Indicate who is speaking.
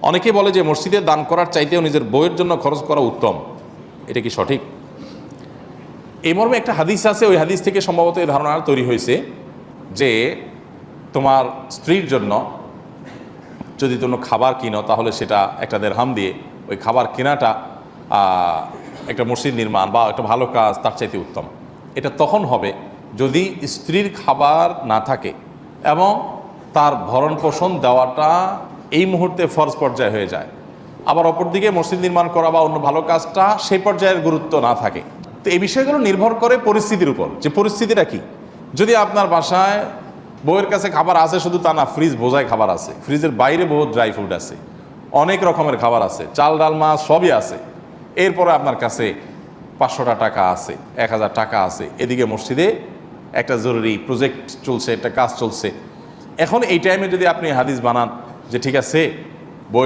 Speaker 1: অনেকে বলে যে মসজিদে দান করার চাইতেও নিজের বইয়ের জন্য খরচ করা উত্তম, এটা কি সঠিক? এই মর্মে একটা হাদিস আছে, ওই হাদিস থেকে সম্ভবত এই ধারণা তৈরি হয়েছে যে তোমার স্ত্রীর জন্য যদি তুমি খাবার কিনো তাহলে সেটা একটা দিরহাম দিয়ে ওই খাবার কেনাটা একটা মসজিদ নির্মাণ বা একটা ভালো কাজ তার চাইতে উত্তম। এটা তখন হবে যদি স্ত্রীর খাবার না থাকে এবং তার ভরণ পোষণ দেওয়াটা এই মুহূর্তে ফরজ পর্যায়ে হয়ে যায়, আবার অপরদিকে মসজিদ নির্মাণ করা বা অন্য ভালো কাজটা সেই পর্যায়ের গুরুত্ব না থাকে। তো এই বিষয়গুলো নির্ভর করে পরিস্থিতির উপর, যে পরিস্থিতিটা কি। যদি আপনার বাসায় বউয়ের কাছে খাবার আছে শুধু তা না, ফ্রিজ বোঝায় খাবার আছে, ফ্রিজের বাইরে বহুত ড্রাই ফ্রুট আছে, অনেক রকমের খাবার আছে, চাল ডাল মাছ সবই আছে, এরপরে আপনার কাছে 500টা টাকা আছে, 1000 টাকা আছে, এদিকে মসজিদে একটা জরুরি প্রজেক্ট চলছে, একটা কাজ চলছে, এখন এই টাইমে যদি আপনি হাদিস বানান যে ঠিক আছে